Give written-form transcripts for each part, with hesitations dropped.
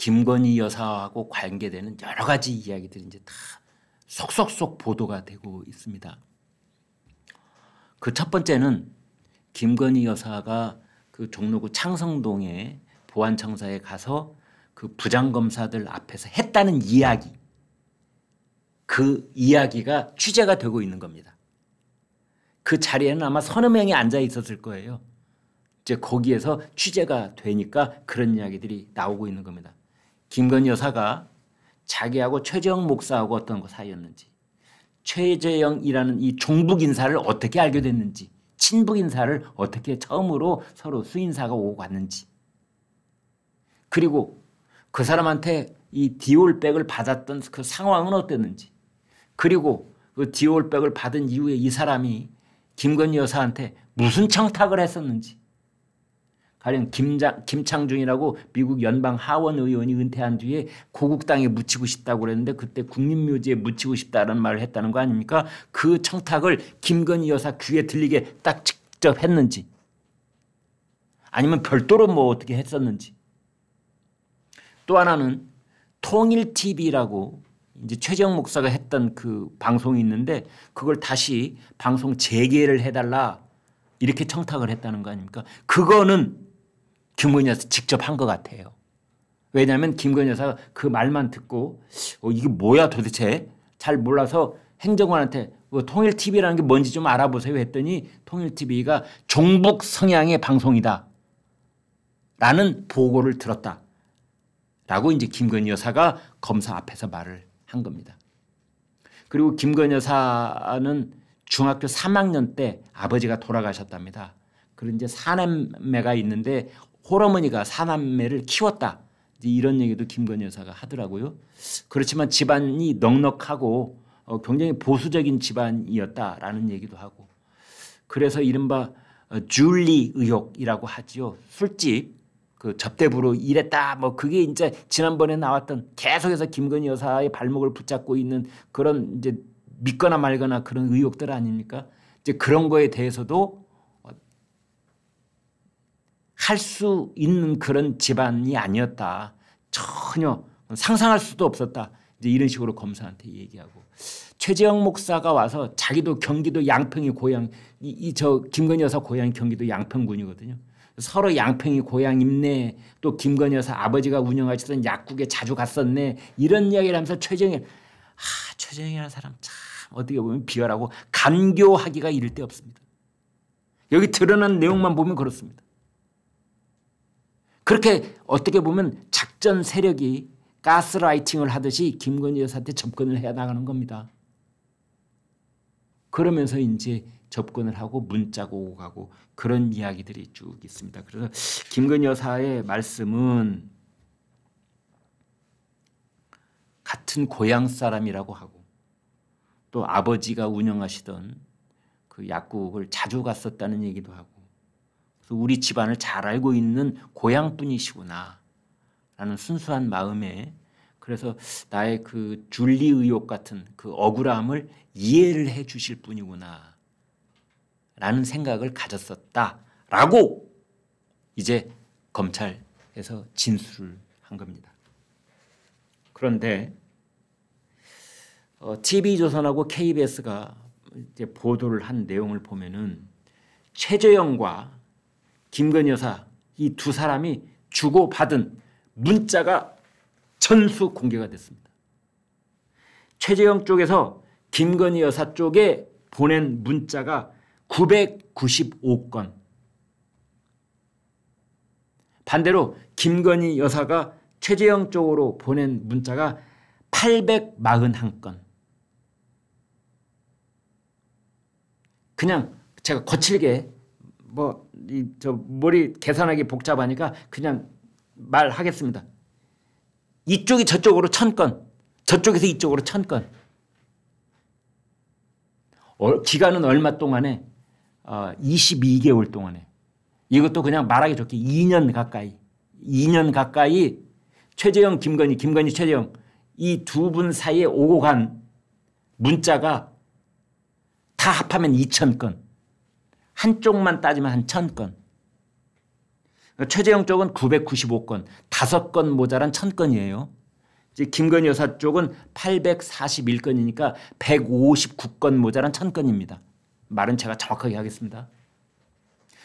김건희 여사하고 관계되는 여러 가지 이야기들이 이제 다 속속속 보도가 되고 있습니다. 그 첫 번째는 김건희 여사가 그 종로구 창성동에 보안청사에 가서 그 부장검사들 앞에서 했다는 이야기, 그 이야기가 취재가 되고 있는 겁니다. 그 자리에는 아마 서너 명이 앉아 있었을 거예요. 이제 거기에서 취재가 되니까 그런 이야기들이 나오고 있는 겁니다. 김건희 여사가 자기하고 최재형 목사하고 어떤 거 사이였는지, 최재형이라는 이 종북 인사를 어떻게 알게 됐는지, 친북 인사를 어떻게 처음으로 서로 수인사가 오고 갔는지, 그리고 그 사람한테 이 디올백을 받았던 그 상황은 어땠는지, 그리고 그 디올백을 받은 이후에 이 사람이 김건희 여사한테 무슨 청탁을 했었는지, 가령 김창중이라고 미국 연방 하원 의원이 은퇴한 뒤에 고국당에 묻히고 싶다고 그랬는데 그때 국립묘지에 묻히고 싶다는 말을 했다는 거 아닙니까? 그 청탁을 김건희 여사 귀에 들리게 딱 직접 했는지, 아니면 별도로 뭐 어떻게 했었는지. 또 하나는 통일TV라고 이제 최재형 목사가 했던 그 방송이 있는데 그걸 다시 방송 재개를 해달라 이렇게 청탁을 했다는 거 아닙니까? 그거는 김건희 여사 직접 한 것 같아요. 왜냐하면 김건희 여사가 그 말만 듣고 이게 뭐야 도대체 잘 몰라서 행정관한테 통일TV라는 게 뭔지 좀 알아보세요 했더니 통일TV가 종북 성향의 방송이다 라는 보고를 들었다 라고 이제 김건희 여사가 검사 앞에서 말을 한 겁니다. 그리고 김건희 여사는 중학교 3학년 때 아버지가 돌아가셨답니다. 그리고 이제 사남매가 있는데 홀어머니가 사남매를 키웠다. 이런 얘기도 김건희 여사가 하더라고요. 그렇지만 집안이 넉넉하고 굉장히 보수적인 집안이었다라는 얘기도 하고, 그래서 이른바 줄리 의혹이라고 하지요. 술집 그 접대부로 일했다. 뭐 그게 이제 지난번에 나왔던 계속해서 김건희 여사의 발목을 붙잡고 있는 그런 이제 믿거나 말거나 그런 의혹들 아닙니까? 이제 그런 거에 대해서도 할 수 있는 그런 집안이 아니었다. 전혀 상상할 수도 없었다. 이제 이런 식으로 검사한테 얘기하고, 최재형 목사가 와서 자기도 경기도 양평이 고향, 저 김건희 여사 고향이 경기도 양평군이거든요. 서로 양평이 고향입네. 또 김건희 여사 아버지가 운영하시던 약국에 자주 갔었네. 이런 이야기를 하면서 최재형이라는 사람 참 어떻게 보면 비열하고 간교하기가 이를 데 없습니다. 여기 드러난 내용만 보면 그렇습니다. 그렇게 어떻게 보면 작전 세력이 가스라이팅을 하듯이 김건희 여사한테 접근을 해 나가는 겁니다. 그러면서 이제 접근을 하고 문자가 오고 가고 그런 이야기들이 쭉 있습니다. 그래서 김건희 여사의 말씀은 같은 고향 사람이라고 하고, 또 아버지가 운영하시던 그 약국을 자주 갔었다는 얘기도 하고, 그래서 우리 집안을 잘 알고 있는 고향 분이시구나 라는 순수한 마음에, 그래서 나의 그 줄리 의혹 같은 그 억울함을 이해를 해 주실 분이구나 라는 생각을 가졌었다라고 이제 검찰에서 진술을 한 겁니다. 그런데 TV조선하고 KBS가 이제 보도를 한 내용을 보면은 최재형과 김건희 여사 이 두 사람이 주고받은 문자가 전수 공개가 됐습니다. 최재형 쪽에서 김건희 여사 쪽에 보낸 문자가 995건, 반대로 김건희 여사가 최재형 쪽으로 보낸 문자가 841건. 그냥 제가 거칠게 저 머리 계산하기 복잡하니까 그냥 말하겠습니다. 이쪽이 저쪽으로 1000건, 저쪽에서 이쪽으로 1000건. 기간은 얼마 동안에? 22개월 동안에. 이것도 그냥 말하기 좋게 2년 가까이 최재형, 김건희, 최재형 이 두 분 사이에 오고 간 문자가 다 합하면 2000건. 한쪽만 따지면 한 1000건. 최재형 쪽은 995건, 5건 모자란 1000건이에요. 이제 김건희 여사 쪽은 841건이니까 159건 모자란 1000건입니다. 말은 제가 정확하게 하겠습니다.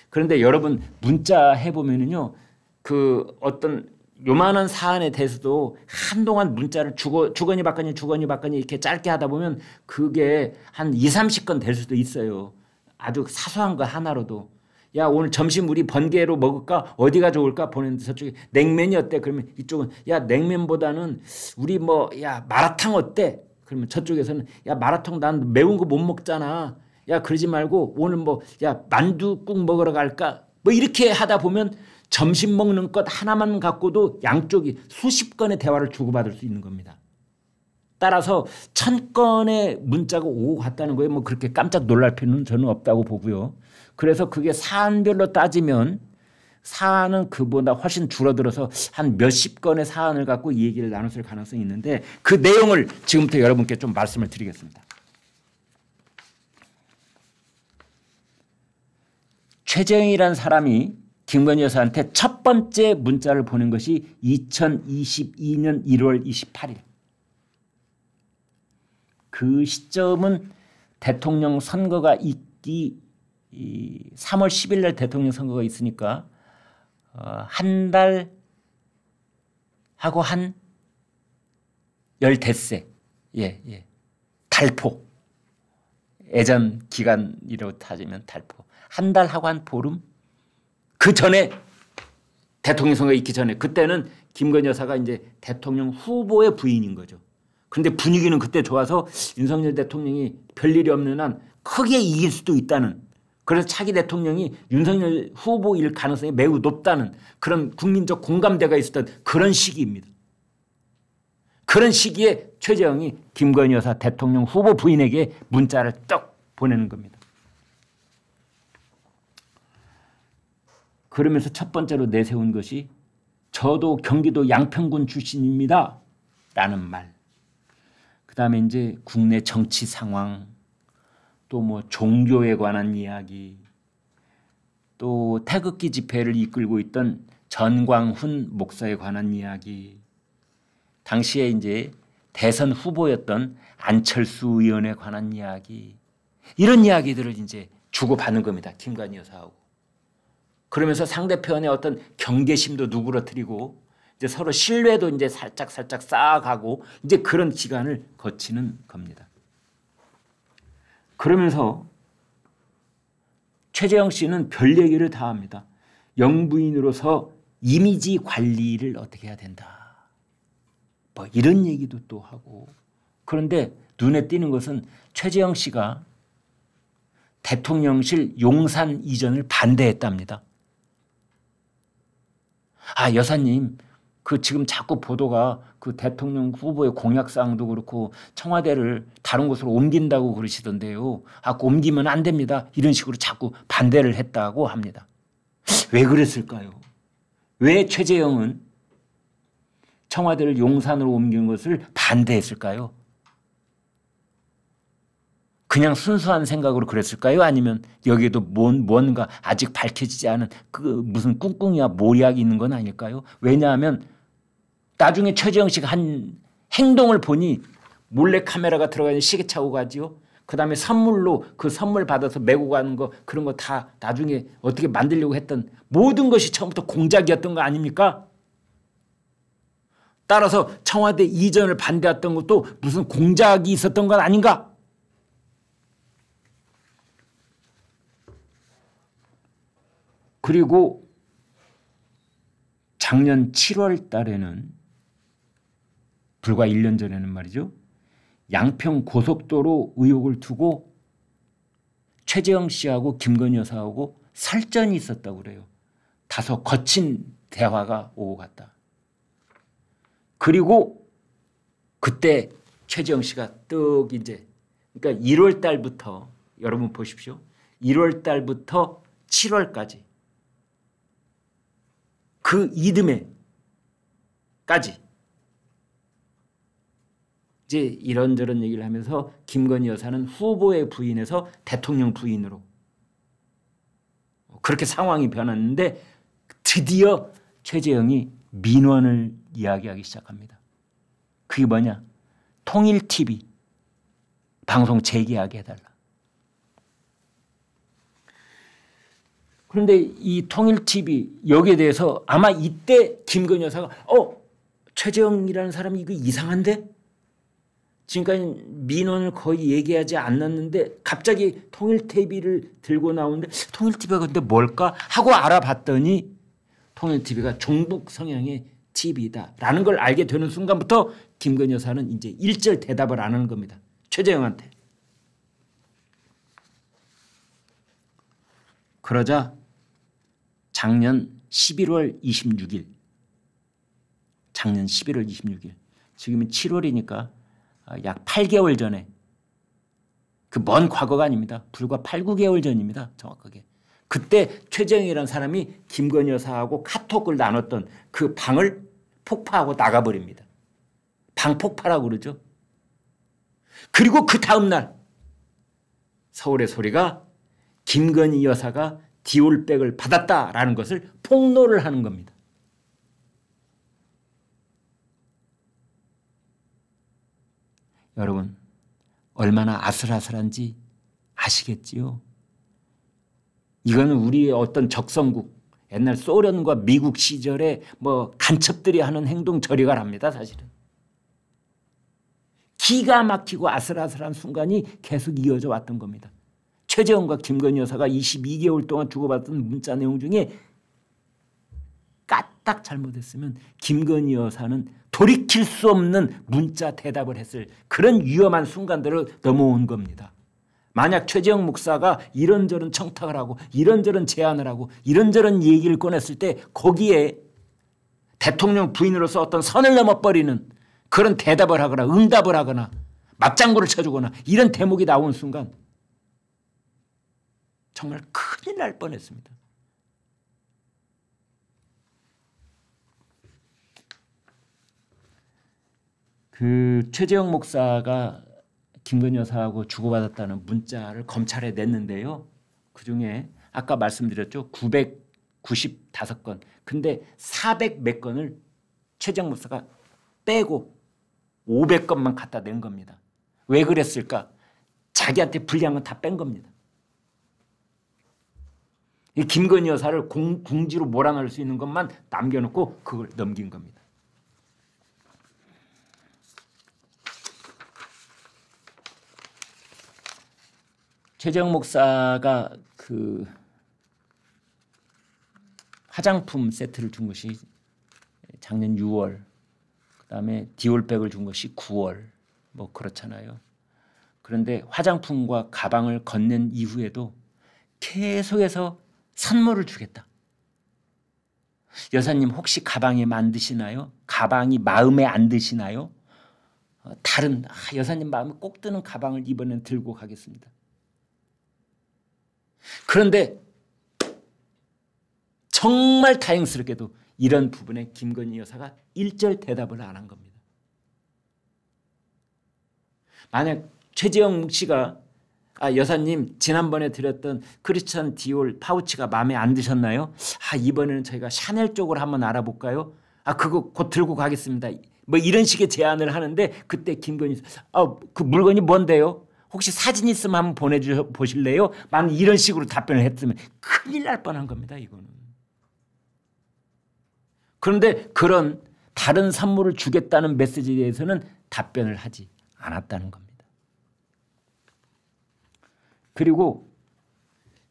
그런데 여러분 문자 해보면은요, 그 어떤 요만한 사안에 대해서도 한동안 문자를 주거니 받거니 이렇게 짧게 하다 보면 그게 한 2, 30건 될 수도 있어요. 아주 사소한 거 하나로도. 야, 오늘 점심 우리 번개로 먹을까? 어디가 좋을까? 보냈는데 저쪽에 냉면이 어때? 그러면 이쪽은 야, 냉면보다는 우리 뭐 야, 마라탕 어때? 그러면 저쪽에서는 야, 마라탕 난 매운 거 못 먹잖아. 야, 그러지 말고 오늘 뭐 야, 만두국 먹으러 갈까? 뭐 이렇게 하다 보면 점심 먹는 것 하나만 갖고도 양쪽이 수십 건의 대화를 주고받을 수 있는 겁니다. 따라서 1000건의 문자가 오고 갔다는 거에 뭐 그렇게 깜짝 놀랄 필요는 저는 없다고 보고요. 그래서 그게 사안별로 따지면 사안은 그보다 훨씬 줄어들어서 한 몇십 건의 사안을 갖고 이 얘기를 나눴을 가능성이 있는데 그 내용을 지금부터 여러분께 좀 말씀을 드리겠습니다. 최재형이라는 사람이 김건희 여사한테 첫 번째 문자를 보낸 것이 2022년 1월 28일. 그 시점은 대통령 선거가 있기 3월 10일 날 대통령 선거가 있으니까 한 달 하고 한 열 댓새. 예. 달포. 예전 기간으로 따지면 달포. 한 달 하고 한 보름. 그 전에 대통령 선거가 있기 전에 그때는 김건희 여사가 이제 대통령 후보의 부인인 거죠. 그런데 분위기는 그때 좋아서 윤석열 대통령이 별일이 없는 한 크게 이길 수도 있다는, 그래서 차기 대통령이 윤석열 후보일 가능성이 매우 높다는 그런 국민적 공감대가 있었던 그런 시기입니다. 그런 시기에 최재형이 김건희 여사 대통령 후보 부인에게 문자를 떡 보내는 겁니다. 그러면서 첫 번째로 내세운 것이 저도 경기도 양평군 출신입니다 라는 말. 그 다음에 이제 국내 정치 상황, 또 뭐 종교에 관한 이야기, 또 태극기 집회를 이끌고 있던 전광훈 목사에 관한 이야기, 당시에 이제 대선 후보였던 안철수 의원에 관한 이야기, 이런 이야기들을 이제 주고받는 겁니다. 김건희 여사하고. 그러면서 상대편의 어떤 경계심도 누그러뜨리고 이제 서로 신뢰도 이제 살짝 쌓아가고 이제 그런 기간을 거치는 겁니다. 그러면서 최재형 씨는 별 얘기를 다 합니다. 영부인으로서 이미지 관리를 어떻게 해야 된다. 뭐 이런 얘기도 또 하고. 그런데 눈에 띄는 것은 최재형 씨가 대통령실 용산 이전을 반대했답니다. 아, 여사님, 그 지금 자꾸 보도가 그 대통령 후보의 공약사항도 그렇고 청와대를 다른 곳으로 옮긴다고 그러시던데요. 아, 옮기면 안 됩니다. 이런 식으로 자꾸 반대를 했다고 합니다. 왜 그랬을까요? 왜 최재형은 청와대를 용산으로 옮긴 것을 반대했을까요? 그냥 순수한 생각으로 그랬을까요? 아니면 여기에도 뭔가 아직 밝혀지지 않은 그 무슨 꿍꿍이와 모략이 있는 건 아닐까요? 왜냐하면 나중에 최재형 씨가 한 행동을 보니 몰래 카메라가 들어가 있는 시계 차고 가지요. 그다음에 선물로 그 선물 받아서 메고 가는 거 그런 거 다 나중에 어떻게 만들려고 했던 모든 것이 처음부터 공작이었던 거 아닙니까? 따라서 청와대 이전을 반대했던 것도 무슨 공작이 있었던 건 아닌가? 그리고 작년 7월 달에는 불과 1년 전에는 말이죠. 양평 고속도로 의혹을 두고 최재형 씨하고 김건희 여사하고 설전이 있었다고 그래요. 다소 거친 대화가 오고 갔다. 그리고 그때 최재형 씨가 떡 이제 그러니까 1월 달부터 여러분 보십시오. 1월 달부터 7월까지 그 이듬해까지 이제 이런저런 얘기를 하면서 김건희 여사는 후보의 부인에서 대통령 부인으로 그렇게 상황이 변했는데 드디어 최재형이 민원을 이야기하기 시작합니다. 그게 뭐냐? 통일TV 방송 재개하게 해달라. 그런데 이 통일TV 여기에 대해서 아마 이때 김건희 여사가 최재형이라는 사람이 이거 이상한데? 지금까지 민원을 거의 얘기하지 않았는데 갑자기 통일TV를 들고 나오는데 통일TV가 근데 뭘까 하고 알아봤더니 통일TV가 종북 성향의 TV다라는 걸 알게 되는 순간부터 김건희 여사는 이제 일절 대답을 안 하는 겁니다. 최재형한테. 그러자 작년 11월 26일 지금이 7월이니까 약 8개월 전에 그 먼 과거가 아닙니다. 불과 8, 9개월 전입니다. 정확하게. 그때 최재형이라는 사람이 김건희 여사하고 카톡을 나눴던 그 방을 폭파하고 나가버립니다. 방 폭파라고 그러죠. 그리고 그 다음날 서울의 소리가 김건희 여사가 디올백을 받았다라는 것을 폭로를 하는 겁니다. 여러분 얼마나 아슬아슬한지 아시겠지요? 이거는 우리의 어떤 적성국, 옛날 소련과 미국 시절에 간첩들이 하는 행동 저리가 납니다. 사실은. 기가 막히고 아슬아슬한 순간이 계속 이어져 왔던 겁니다. 최재형과 김건희 여사가 22개월 동안 주고받았던 문자 내용 중에 까딱 잘못했으면 김건희 여사는 돌이킬 수 없는 문자 대답을 했을 그런 위험한 순간들을 넘어온 겁니다. 만약 최재형 목사가 이런저런 청탁을 하고 이런저런 제안을 하고 이런저런 얘기를 꺼냈을 때 거기에 대통령 부인으로서 어떤 선을 넘어버리는 그런 대답을 하거나 응답을 하거나 맞장구를 쳐주거나 이런 대목이 나온 순간 정말 큰일 날 뻔했습니다. 그 최재형 목사가 김건희 여사하고 주고받았다는 문자를 검찰에 냈는데요. 그중에 아까 말씀드렸죠. 995건. 근데 400 몇 건을 최재형 목사가 빼고 500건만 갖다 낸 겁니다. 왜 그랬을까? 자기한테 불리한 건 다 뺀 겁니다. 이 김건희 여사를 궁지로 몰아넣을 수 있는 것만 남겨놓고 그걸 넘긴 겁니다. 최재형 목사가 그 화장품 세트를 준 것이 작년 6월, 그다음에 디올백을 준 것이 9월, 그렇잖아요. 그런데 화장품과 가방을 건넨 이후에도 계속해서 선물을 주겠다. 여사님 혹시 가방에 안 드시나요? 가방이 마음에 안 드시나요? 다른 여사님 마음에 꼭 드는 가방을 이번엔 들고 가겠습니다. 그런데 정말 다행스럽게도 이런 부분에 김건희 여사가 일절 대답을 안 한 겁니다. 만약 최재형 씨가 여사님 지난번에 드렸던 크리스찬 디올 파우치가 마음에 안 드셨나요? 이번에는 저희가 샤넬 쪽으로 한번 알아볼까요? 그거 곧 들고 가겠습니다. 이런 식의 제안을 하는데 그때 김건희 그 물건이 뭔데요? 혹시 사진 있으면 한번 보내보실래요? 만약 이런 식으로 답변을 했으면 큰일 날 뻔한 겁니다. 이거는. 그런데 그런 다른 선물을 주겠다는 메시지에 대해서는 답변을 하지 않았다는 겁니다. 그리고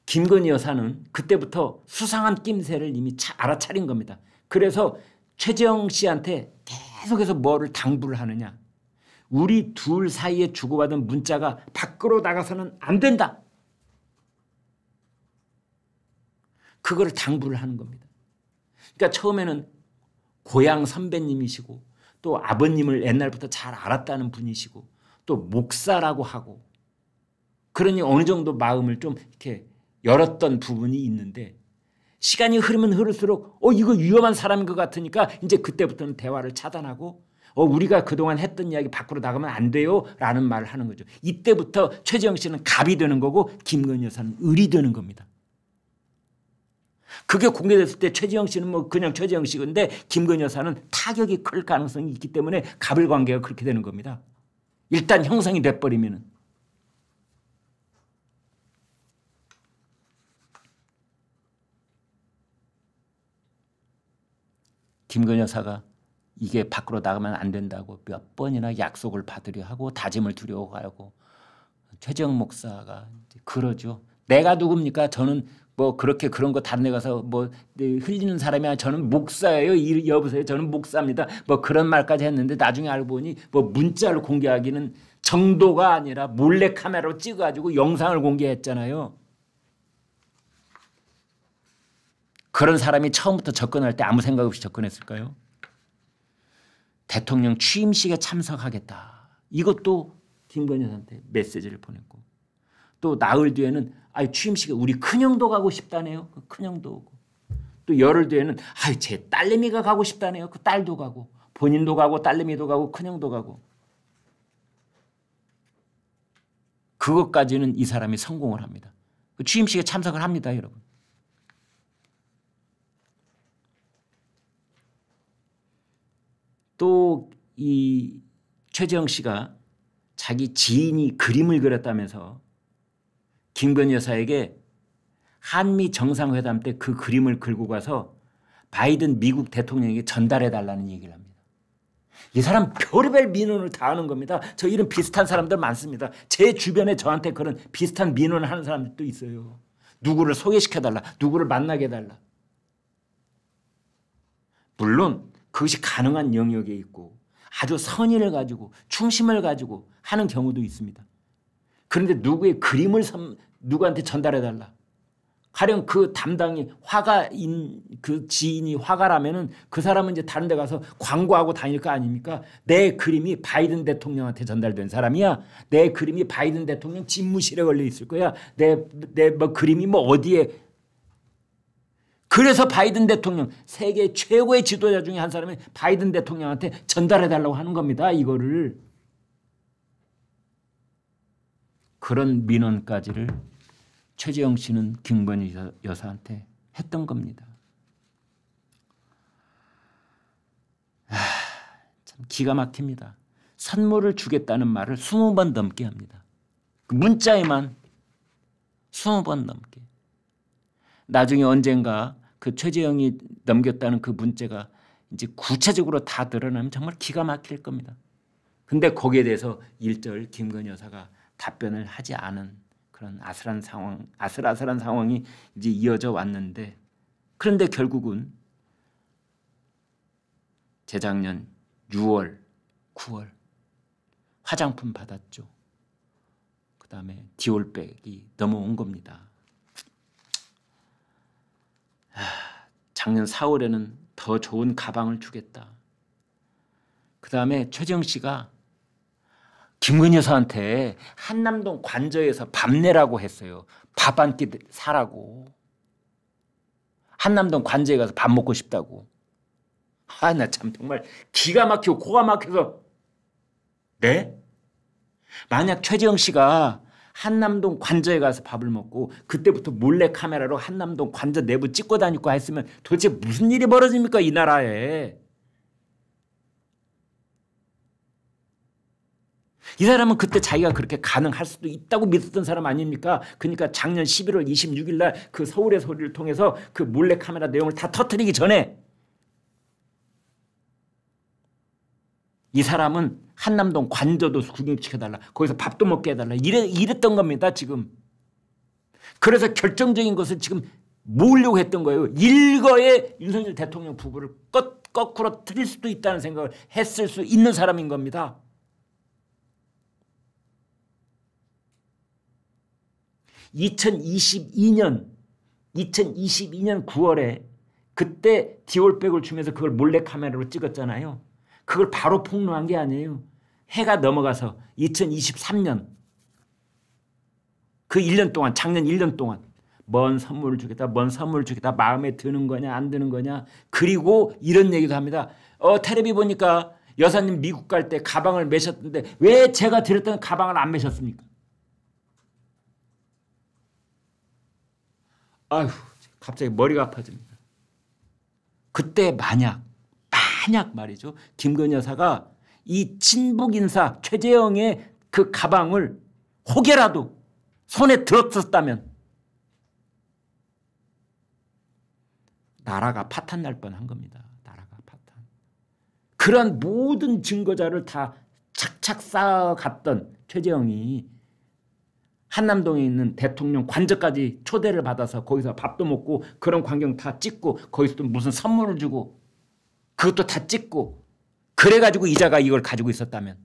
김건희 여사는 그때부터 수상한 낌새를 이미 알아차린 겁니다. 그래서 최재형 씨한테 계속해서 뭐를 당부를 하느냐. 우리 둘 사이에 주고받은 문자가 밖으로 나가서는 안 된다. 그거를 당부를 하는 겁니다. 그러니까 처음에는 고향 선배님이시고 또 아버님을 옛날부터 잘 알았다는 분이시고 또 목사라고 하고 그러니 어느 정도 마음을 좀 이렇게 열었던 부분이 있는데 시간이 흐르면 흐를수록 이거 위험한 사람인 것 같으니까 이제 그때부터는 대화를 차단하고 우리가 그동안 했던 이야기 밖으로 나가면 안 돼요 라는 말을 하는 거죠. 이때부터 최재형 씨는 갑이 되는 거고 김건희 여사는 을이 되는 겁니다. 그게 공개됐을 때 최재형 씨는 뭐 그냥 최재형 씨인데 김건희 여사는 타격이 클 가능성이 있기 때문에 갑을관계가 그렇게 되는 겁니다. 일단 형성이 돼버리면은. 김건희 여사가 이게 밖으로 나가면 안 된다고 몇 번이나 약속을 받으려 하고 다짐을 두려워하고 최재형 목사가 그러죠. 내가 누굽니까? 저는 뭐 그렇게 그런 거 다른 데 가서 뭐 흘리는 사람이 아니라 저는 목사예요. 여보세요. 저는 목사입니다. 뭐 그런 말까지 했는데 나중에 알고 보니 뭐 문자를 공개하기는 정도가 아니라 몰래카메라로 찍어가지고 영상을 공개했잖아요. 그런 사람이 처음부터 접근할 때 아무 생각 없이 접근했을까요? 대통령 취임식에 참석하겠다. 이것도 김건희 여사한테 메시지를 보냈고 또 나흘 뒤에는 취임식에 우리 큰형도 가고 싶다네요. 그 큰형도 오고 또 열흘 뒤에는 제 딸내미가 가고 싶다네요. 그 딸도 가고 본인도 가고 딸내미도 가고 큰형도 가고 그것까지는 이 사람이 성공을 합니다. 그 취임식에 참석을 합니다. 여러분. 또 이 최재형 씨가 자기 지인이 그림을 그렸다면서 김건희 여사에게 한미 정상회담 때 그 그림을 긁고 가서 바이든 미국 대통령에게 전달해달라는 얘기를 합니다. 이 사람 별의별 민원을 다 하는 겁니다. 저 이런 비슷한 사람들 많습니다. 제 주변에 저한테 그런 비슷한 민원을 하는 사람들도 있어요. 누구를 소개시켜달라. 누구를 만나게 해달라. 물론 그것이 가능한 영역에 있고 아주 선의를 가지고 충심을 가지고 하는 경우도 있습니다. 그런데 누구의 그림을 누구한테 전달해달라. 가령 그 담당이 화가인 그 지인이 화가라면은 그 사람은 이제 다른 데 가서 광고하고 다닐 거 아닙니까? 내 그림이 바이든 대통령한테 전달된 사람이야. 내 그림이 바이든 대통령 집무실에 걸려 있을 거야. 내 뭐 그림이 뭐 어디에. 그래서 바이든 대통령 세계 최고의 지도자 중에 한 사람이 바이든 대통령한테 전달해달라고 하는 겁니다. 이거를. 그런 민원까지를 최재형 씨는 김건희 여사한테 했던 겁니다. 참 기가 막힙니다. 선물을 주겠다는 말을 20번 넘게 합니다. 그 문자에만 20번 넘게. 나중에 언젠가 그 최재형이 넘겼다는 그 문자가 이제 구체적으로 다 드러나면 정말 기가 막힐 겁니다. 근데 거기에 대해서 일절 김건희 여사가 답변을 하지 않은 그런 아슬아슬한 상황이 이제 이어져 왔는데 그런데 결국은 재작년 6월, 9월 화장품 받았죠. 그 다음에 디올백이 넘어온 겁니다. 작년 4월에는 더 좋은 가방을 주겠다. 그 다음에 최재형 씨가 김건희 여사한테 한남동 관저에서 밥 내라고 했어요. 밥 한 끼 사라고. 한남동 관저에 가서 밥 먹고 싶다고. 나 참 정말 기가 막히고 코가 막혀서. 네? 만약 최재형 씨가 한남동 관저에 가서 밥을 먹고 그때부터 몰래 카메라로 한남동 관저 내부 찍고 다니고 했으면 도대체 무슨 일이 벌어집니까 이 나라에. 이 사람은 그때 자기가 그렇게 가능할 수도 있다고 믿었던 사람 아닙니까? 그러니까 작년 11월 26일 날 그 서울의 소리를 통해서 그 몰래 카메라 내용을 다 터뜨리기 전에 이 사람은 한남동 관저도 구경시켜달라. 거기서 밥도 먹게 해달라. 이랬던 겁니다. 지금. 그래서 결정적인 것을 지금 모으려고 했던 거예요. 일거에 윤석열 대통령 부부를 거꾸로 틀릴 수도 있다는 생각을 했을 수 있는 사람인 겁니다. (2022년 9월에) 그때 디올백을 주면서 그걸 몰래카메라로 찍었잖아요. 그걸 바로 폭로한 게 아니에요. 해가 넘어가서 2023년 그 1년 동안, 작년 1년 동안 뭔 선물을 주겠다, 뭔 선물을 주겠다, 마음에 드는 거냐 안 드는 거냐. 그리고 이런 얘기도 합니다. 텔레비 보니까 여사님 미국 갈 때 가방을 메셨던데 왜 제가 드렸던 가방을 안 메셨습니까? 아휴, 갑자기 머리가 아파집니다. 그때 만약 말이죠. 김건희 여사가 이 친북 인사 최재형의 그 가방을 혹여라도 손에 들었었다면 나라가 파탄 날 뻔한 겁니다. 나라가 파탄. 그런 모든 증거자를 다 착착 쌓아갔던 최재형이 한남동에 있는 대통령 관저까지 초대를 받아서 거기서 밥도 먹고 그런 광경 다 찍고 거기서 또 무슨 선물을 주고 그것도 다 찍고 그래가지고 이자가 이걸 가지고 있었다면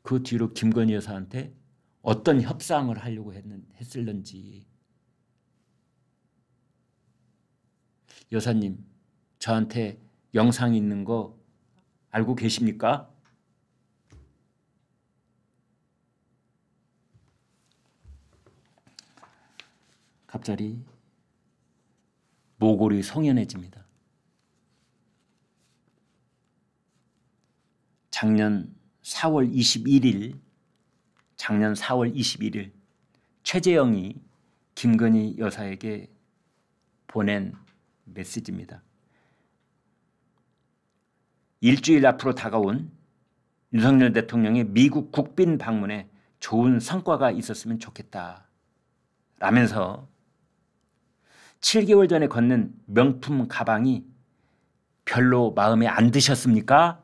그 뒤로 김건희 여사한테 어떤 협상을 하려고 했을는지. 여사님, 저한테 영상이 있는 거 알고 계십니까? 갑자기 모골이 송연해집니다. 작년 4월 21일 최재형이 김건희 여사에게 보낸 메시지입니다. 일주일 앞으로 다가온 윤석열 대통령의 미국 국빈 방문에 좋은 성과가 있었으면 좋겠다 라면서 7개월 전에 건넨 명품 가방이 별로 마음에 안 드셨습니까?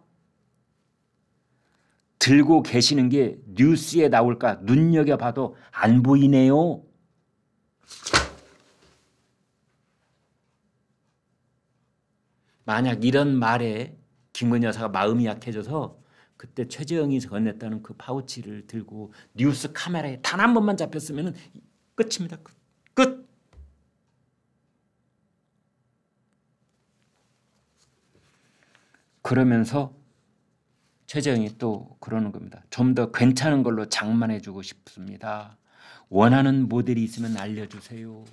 들고 계시는 게 뉴스에 나올까 눈여겨봐도 안 보이네요. 만약 이런 말에 김건희 여사가 마음이 약해져서 그때 최재형이 건넸다는 그 파우치를 들고 뉴스 카메라에 단 한 번만 잡혔으면 끝입니다. 끝. 그러면서 최재형이 또 그러는 겁니다. 좀 더 괜찮은 걸로 장만해주고 싶습니다. 원하는 모델이 있으면 알려주세요.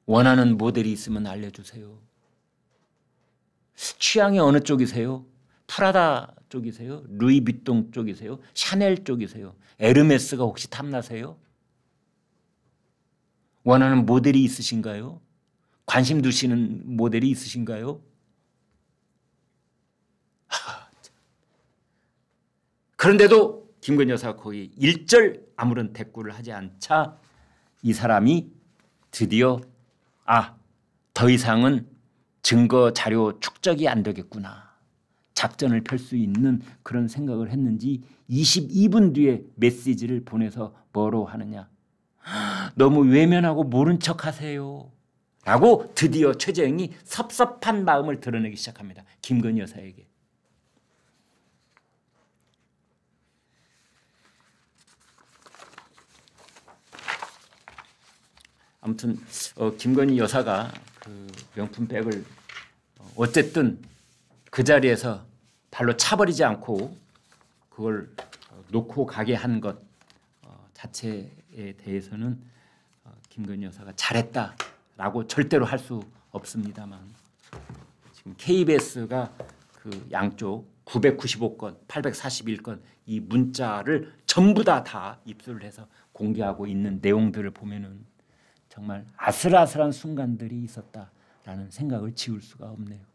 원하는 모델이 있으면 알려주세요. 취향이 어느 쪽이세요? 프라다 쪽이세요? 루이비통 쪽이세요? 샤넬 쪽이세요? 에르메스가 혹시 탐나세요? 원하는 모델이 있으신가요? 관심 두시는 모델이 있으신가요? 그런데도 김건희 여사가 거의 일절 아무런 대꾸를 하지 않자 이 사람이 드디어 더 이상은 증거 자료 축적이 안 되겠구나. 작전을 펼 수 있는 그런 생각을 했는지 22분 뒤에 메시지를 보내서 뭐로 하느냐. 너무 외면하고 모른 척하세요. 라고 드디어 최재형이 섭섭한 마음을 드러내기 시작합니다. 김건희 여사에게. 아무튼 김건희 여사가 그 명품백을 어쨌든 그 자리에서 발로 차버리지 않고 그걸 놓고 가게 한 것 자체에 대해서는 김건희 여사가 잘했다라고 절대로 할 수 없습니다만 지금 KBS가 그 양쪽 995건, 841건 이 문자를 전부 다 입수를 해서 공개하고 있는 내용들을 보면은 정말 아슬아슬한 순간들이 있었다라는 생각을 지울 수가 없네요.